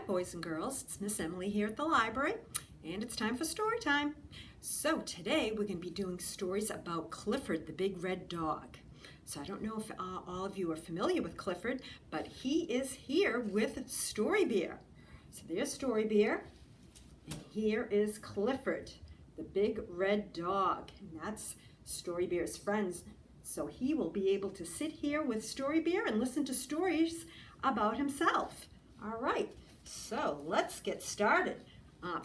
boys and girls. It's Miss Emily here at the library, and it's time for story time. So today we're going to be doing stories about Clifford, the big red dog. So I don't know if all of you are familiar with Clifford, but he is here with Story Bear. So there's Story Bear, and here is Clifford, the big red dog, and that's Story Bear's friends. So he will be able to sit here with Story Bear and listen to stories about himself. All right, so let's get started.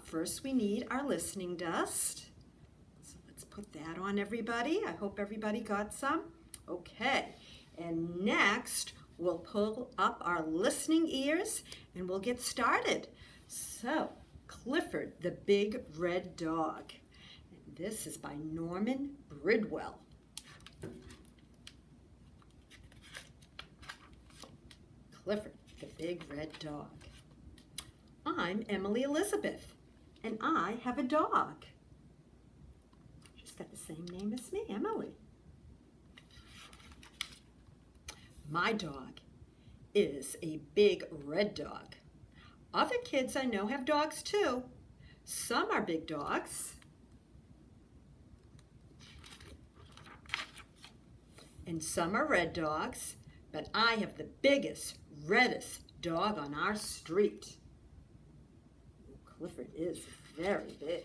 First we need our listening dust. So let's put that on everybody. I hope everybody got some. Okay, and next we'll pull up our listening ears and we'll get started. So, Clifford, the big red dog. And this is by Norman Bridwell. Clifford, the big red dog. I'm Emily Elizabeth, and I have a dog. She's got the same name as me, Emily. My dog is a big red dog. Other kids I know have dogs too. Some are big dogs, and some are red dogs, but I have the biggest, reddest dog on our street. Clifford is very big.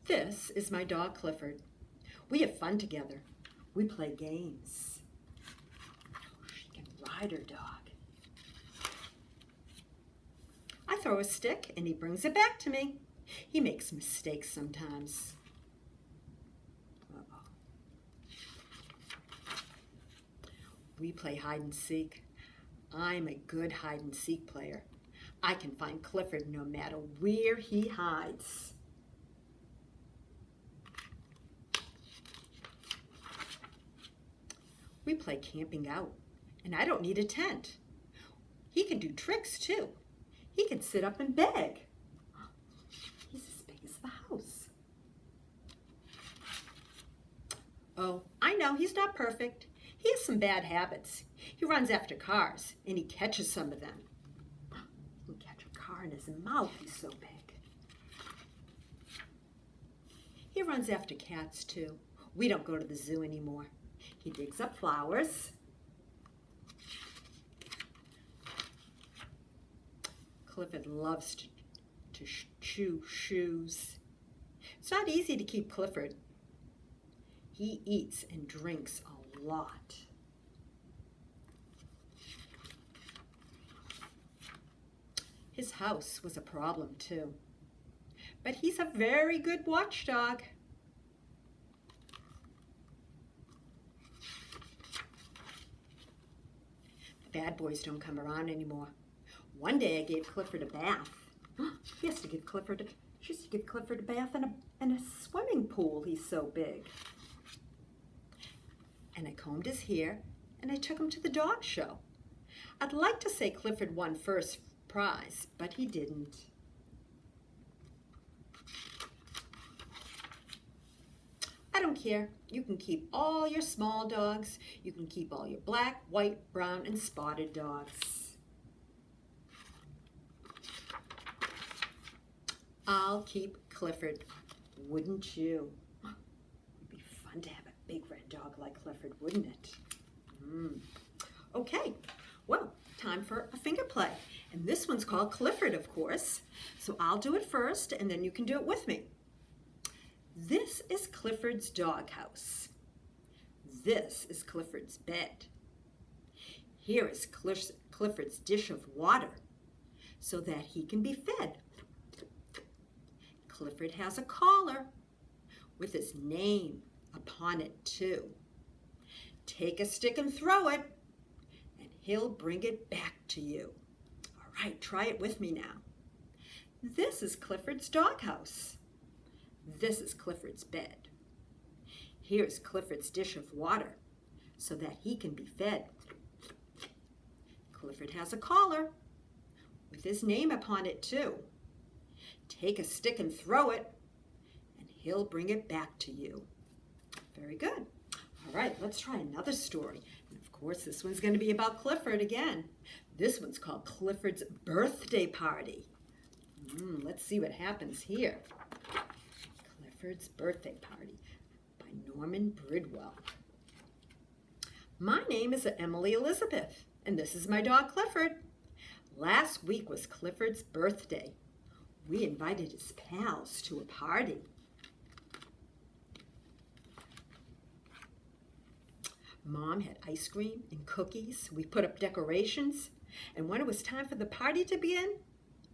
This is my dog, Clifford. We have fun together. We play games. She can ride her dog. I throw a stick and he brings it back to me. He makes mistakes sometimes. We play hide and seek. I'm a good hide and seek player. I can find Clifford no matter where he hides. We play camping out, and I don't need a tent. He can do tricks too. He can sit up and beg. He's as big as the house. Oh, I know he's not perfect. He has some bad habits. He runs after cars, and he catches some of them. He can catch a car in his mouth, he's so big. He runs after cats, too. We don't go to the zoo anymore. He digs up flowers. Clifford loves to chew shoes. It's not easy to keep Clifford. He eats and drinks a lot. His house was a problem too, but he's a very good watchdog. The bad boys don't come around anymore. One day I gave Clifford a bath. She used to give Clifford a bath in a swimming pool. He's so big. And I combed his hair, and I took him to the dog show. I'd like to say Clifford won first prize, but he didn't. I don't care. You can keep all your small dogs. You can keep all your black, white, brown, and spotted dogs. I'll keep Clifford, wouldn't you? It'd be fun to have a big red dog like Clifford, wouldn't it? Okay, well, time for a finger play. And this one's called Clifford, of course. So I'll do it first, and then you can do it with me. This is Clifford's doghouse. This is Clifford's bed. Here is Clifford's dish of water so that he can be fed. Clifford has a collar with his name upon it too. Take a stick and throw it, and he'll bring it back to you. All right, try it with me now. This is Clifford's doghouse. This is Clifford's bed. Here's Clifford's dish of water so that he can be fed. Clifford has a collar with his name upon it too. Take a stick and throw it, and he'll bring it back to you. Very good. All right, let's try another story. And of Of course, this one's going to be about Clifford again. This one's called Clifford's Birthday Party. Let's see what happens here. Clifford's Birthday Party by Norman Bridwell. My name is Emily Elizabeth, and this is my dog Clifford. Last week was Clifford's birthday. We invited his pals to a party. Mom had ice cream and cookies. We put up decorations. And when it was time for the party to begin,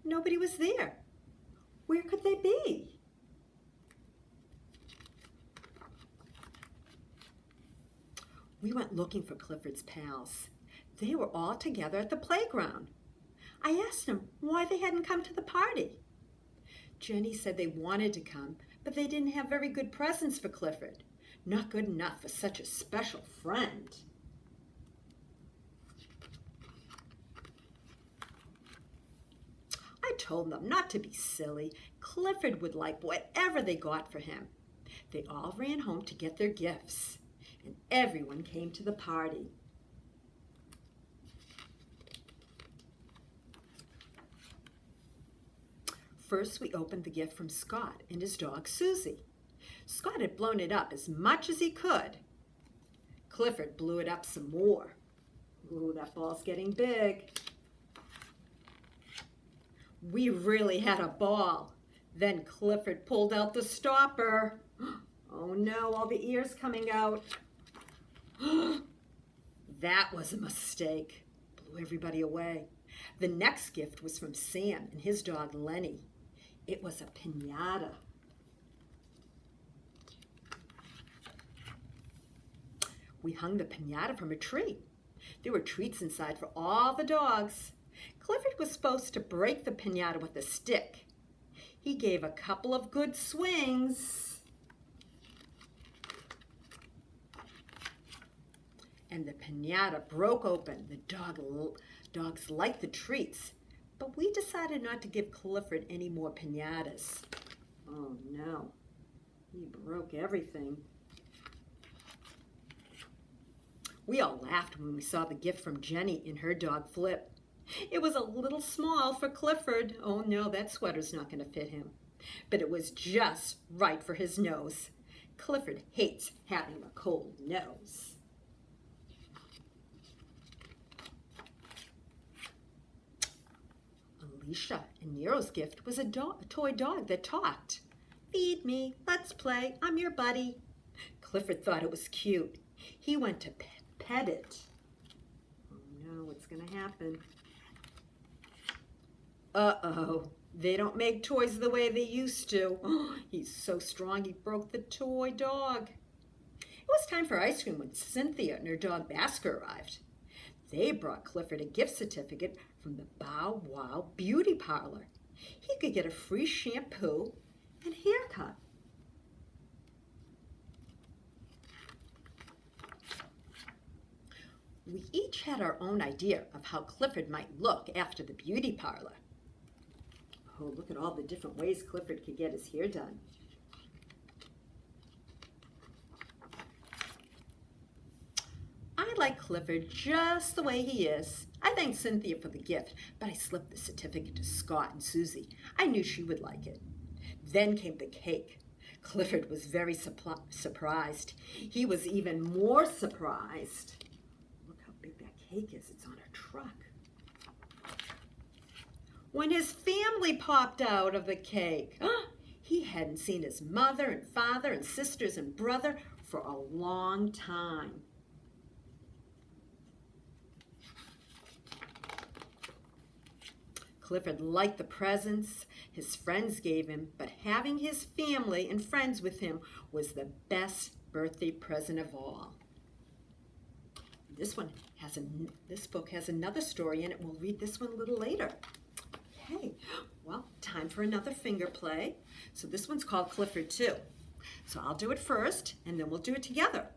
nobody was there. Where could they be? We went looking for Clifford's pals. They were all together at the playground. I asked them why they hadn't come to the party. Jenny said they wanted to come, but they didn't have very good presents for Clifford. Not good enough for such a special friend. I told them not to be silly. Clifford would like whatever they got for him. They all ran home to get their gifts, and everyone came to the party. First, we opened the gift from Scott and his dog Susie. Scott had blown it up as much as he could. Clifford blew it up some more. Ooh, that ball's getting big. We really had a ball. Then Clifford pulled out the stopper. Oh no, all the ears coming out. That was a mistake. Blew everybody away. The next gift was from Sam and his dog Lenny. It was a piñata. We hung the piñata from a tree. There were treats inside for all the dogs. Clifford was supposed to break the piñata with a stick. He gave a couple of good swings. And the piñata broke open. The dogs liked the treats, but we decided not to give Clifford any more piñatas. Oh no, he broke everything. We all laughed when we saw the gift from Jenny and her dog Flip. It was a little small for Clifford. Oh no, that sweater's not going to fit him. But it was just right for his nose. Clifford hates having a cold nose. Alicia and Nero's gift was a toy dog that talked. Feed me, let's play, I'm your buddy. Clifford thought it was cute. He went to pet it. Oh no, what's going to happen? Uh-oh, they don't make toys the way they used to. Oh, he's so strong he broke the toy dog. It was time for ice cream when Cynthia and her dog Basker arrived. They brought Clifford a gift certificate from the Bow Wow Beauty Parlor. He could get a free shampoo and haircut. We each had our own idea of how Clifford might look after the beauty parlor. Oh, look at all the different ways Clifford could get his hair done. I like Clifford just the way he is. I thanked Cynthia for the gift, but I slipped the certificate to Scott and Susie. I knew she would like it. Then came the cake. Clifford was very surprised. He was even more surprised. Look how big that cake is. It's on a truck. When his family popped out of the cake, he hadn't seen his mother and father and sisters and brother for a long time. Clifford liked the presents his friends gave him, but having his family and friends with him was the best birthday present of all. This book has another story in it. We'll read this one a little later. Okay, well, time for another finger play. So this one's called Clifford too. So I'll do it first, and then we'll do it together.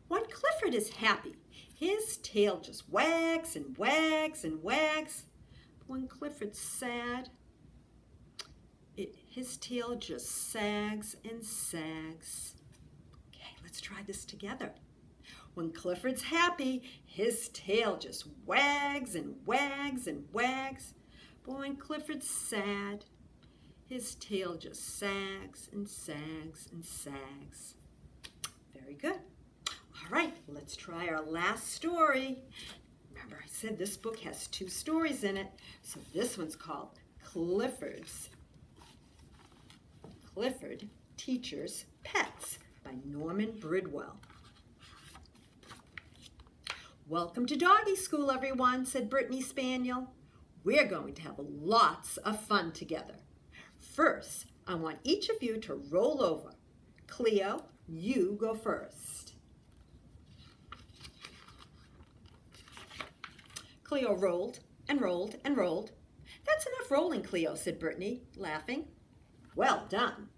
When Clifford is happy, his tail just wags and wags and wags. When Clifford's sad, his tail just sags and sags. Okay, let's try this together. When Clifford's happy, his tail just wags and wags and wags. But when Clifford's sad, his tail just sags and sags and sags. Very good. All right, let's try our last story. Remember, I said this book has 2 stories in it, so this one's called Clifford's. Clifford Teacher's Pets by Norman Bridwell. Welcome to Doggy School, everyone, said Brittany Spaniel. We're going to have lots of fun together. First, I want each of you to roll over. Cleo, you go first. Cleo rolled and rolled and rolled. That's enough rolling, Cleo, said Brittany, laughing. Well done.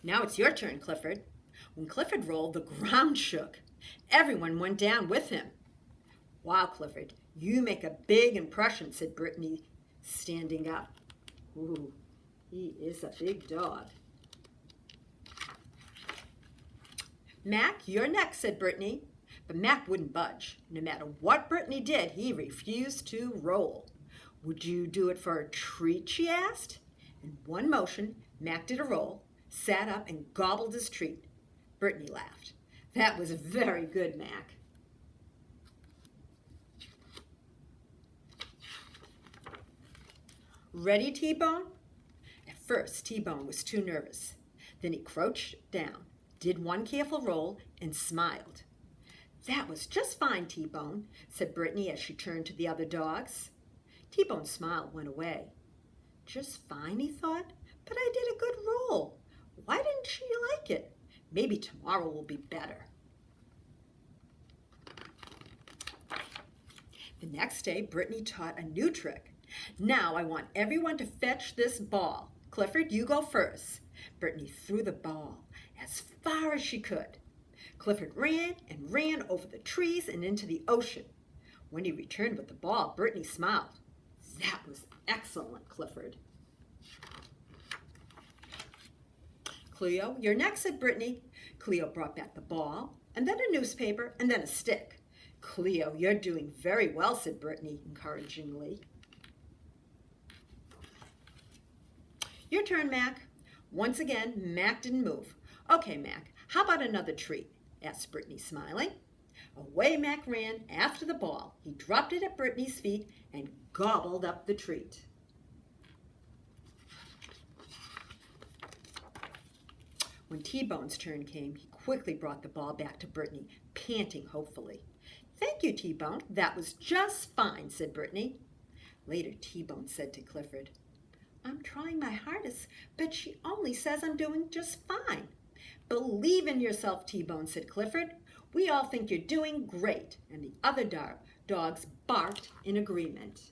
Now it's your turn, Clifford. When Clifford rolled, the ground shook. Everyone went down with him. Wow, Clifford, you make a big impression, said Brittany, standing up. Ooh, he is a big dog. Mac, you're next, said Brittany. But Mac wouldn't budge. No matter what Brittany did, he refused to roll. Would you do it for a treat, she asked. In one motion, Mac did a roll, sat up, and gobbled his treat. Brittany laughed. That was very good, Mac. Ready, T-Bone? At first, T-Bone was too nervous. Then he crouched down, did one careful roll, and smiled. That was just fine, T-Bone, said Brittany as she turned to the other dogs. T-Bone's smile went away. Just fine, he thought, but I did a good roll. Why didn't she like it? Maybe tomorrow will be better. The next day, Brittany taught a new trick. Now I want everyone to fetch this ball. Clifford, you go first. Brittany threw the ball as far as she could. Clifford ran and ran over the trees and into the ocean. When he returned with the ball, Brittany smiled. That was excellent, Clifford. Cleo, you're next, said Brittany. Cleo brought back the ball, and then a newspaper, and then a stick. Cleo, you're doing very well, said Brittany encouragingly. Your turn, Mac. Once again, Mac didn't move. Okay, Mac, how about another treat? Asked Brittany, smiling. Away Mac ran after the ball. He dropped it at Brittany's feet and gobbled up the treat. When T-Bone's turn came, he quickly brought the ball back to Brittany, panting hopefully. Thank you, T-Bone. That was just fine, said Brittany. Later, T-Bone said to Clifford, I'm trying my hardest, but she only says I'm doing just fine. Believe in yourself, T-Bone, said Clifford. We all think you're doing great. And the other dogs barked in agreement.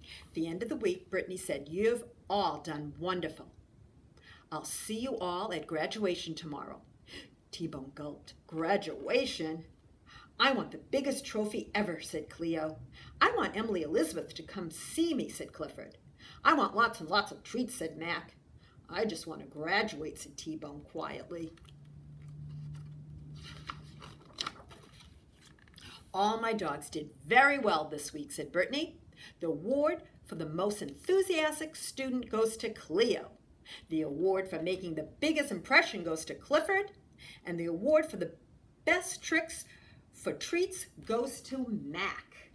At the end of the week, Brittany said, You've all done wonderful. I'll see you all at graduation tomorrow. T-Bone gulped. Graduation? I want the biggest trophy ever, said Cleo. I want Emily Elizabeth to come see me, said Clifford. I want lots and lots of treats, said Mac. I just want to graduate, said T-Bone quietly. All my dogs did very well this week, said Brittany. The award for the most enthusiastic student goes to Cleo. The award for making the biggest impression goes to Clifford. And the award for the best tricks for treats goes to Mac.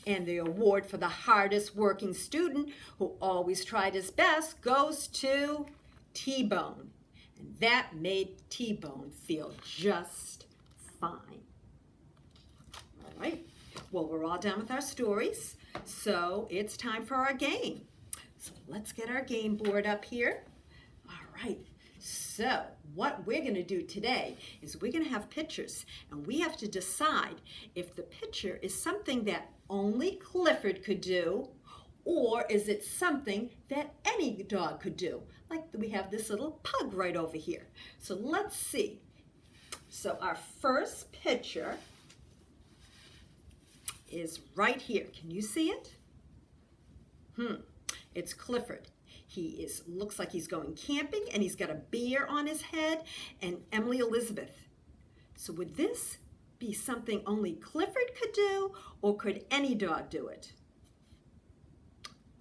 And the award for the hardest working student who always tried his best goes to T-Bone. And that made T-Bone feel just fine. All right, well, we're all done with our stories, so it's time for our game. So let's get our game board up here. All right, so what we're going to do today is we're going to have pictures, and we have to decide if the picture is something that only Clifford could do, or is it something that any dog could do? Like we have this little pug right over here. So let's see. So our first picture is right here. Can you see it? Hmm, it's Clifford. Looks like he's going camping and he's got a bear on his head and Emily Elizabeth. So would this be something only Clifford could do, or could any dog do it?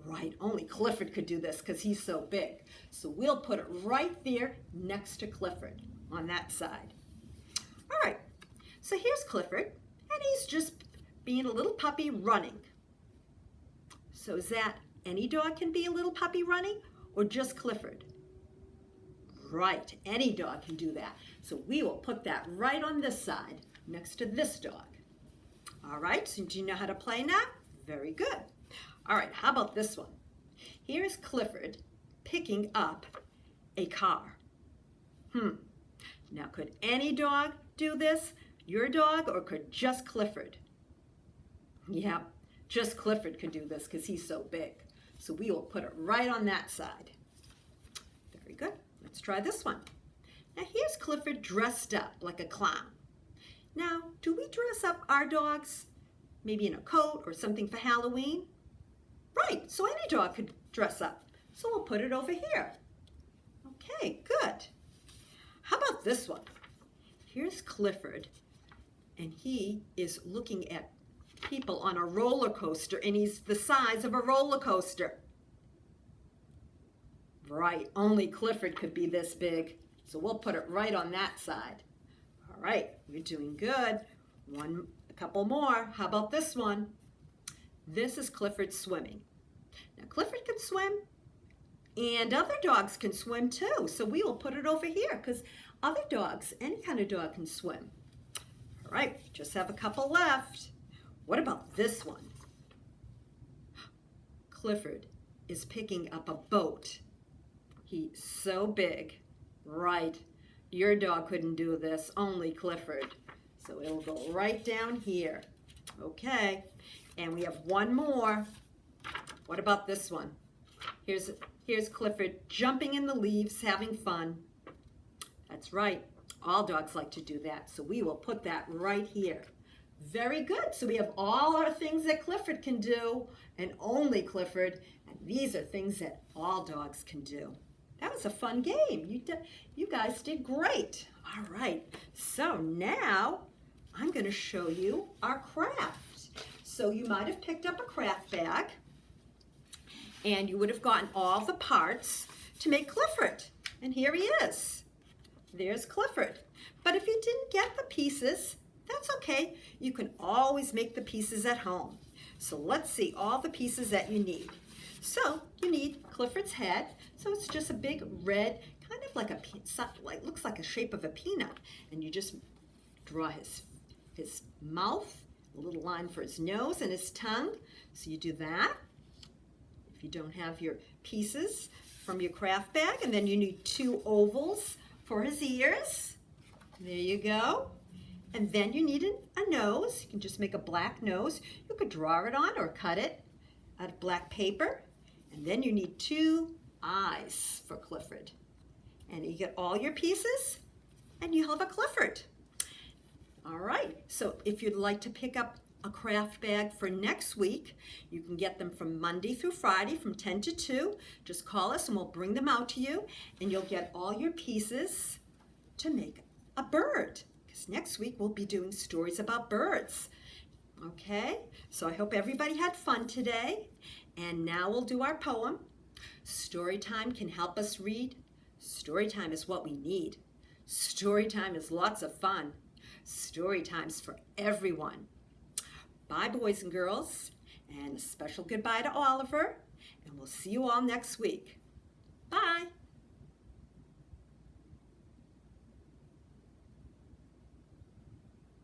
Right, only Clifford could do this because he's so big. So we'll put it right there next to Clifford on that side. All right, so here's Clifford, and he's just being a little puppy running. So is that any dog can be a little puppy running, or just Clifford? Right, any dog can do that. So we will put that right on this side, next to this dog. All right, so do you know how to play now? Very good. All right, how about this one? Here's Clifford picking up a car. Now could any dog do this? Your dog, or could just Clifford? Yeah, just Clifford could do this because he's so big. So we will put it right on that side. Very good. Let's try this one. Now here's Clifford dressed up like a clown. Now, do we dress up our dogs maybe in a coat or something for Halloween? Right, so any dog could dress up. So we'll put it over here. Okay, good. How about this one? Here's Clifford, and he is looking at people on a roller coaster, and he's the size of a roller coaster. Right, only Clifford could be this big. So we'll put it right on that side. All right, you're doing good. A couple more. How about this one? This is Clifford swimming. Now Clifford can swim, and other dogs can swim too. So we will put it over here because other dogs, any kind of dog can swim. All right, just have a couple left. What about this one? Clifford is picking up a boat. He's so big. Right, your dog couldn't do this, only Clifford. So it'll go right down here. Okay, and we have one more. What about this one? Here's Clifford jumping in the leaves, having fun. That's right, all dogs like to do that. So we will put that right here. Very good, so we have all our things that Clifford can do, and only Clifford, and these are things that all dogs can do. That was a fun game. You guys did great. All right, so now I'm going to show you our craft. So you might have picked up a craft bag, and you would have gotten all the parts to make Clifford. And here he is. There's Clifford. But if you didn't get the pieces, that's okay. You can always make the pieces at home. So let's see all the pieces that you need. So you need Clifford's head. So it's just a big red, kind of like looks like a shape of a peanut. And you just draw his mouth, a little line for his nose and his tongue. So you do that. If you don't have your pieces from your craft bag, and then you need 2 ovals for his ears. There you go. And then you need a nose. You can just make a black nose. You could draw it on or cut it out of black paper. And then you need 2 eyes for Clifford. And you get all your pieces, and you have a Clifford. All right, so if you'd like to pick up a craft bag for next week, you can get them from Monday through Friday from 10 to 2. Just call us and we'll bring them out to you, and you'll get all your pieces to make a bird. Because next week we'll be doing stories about birds. Okay, so I hope everybody had fun today. And now we'll do our poem. Story time can help us read. Story time is what we need. Story time is lots of fun. Story time's for everyone. Bye, boys and girls, and a special goodbye to Oliver, and we'll see you all next week. Bye.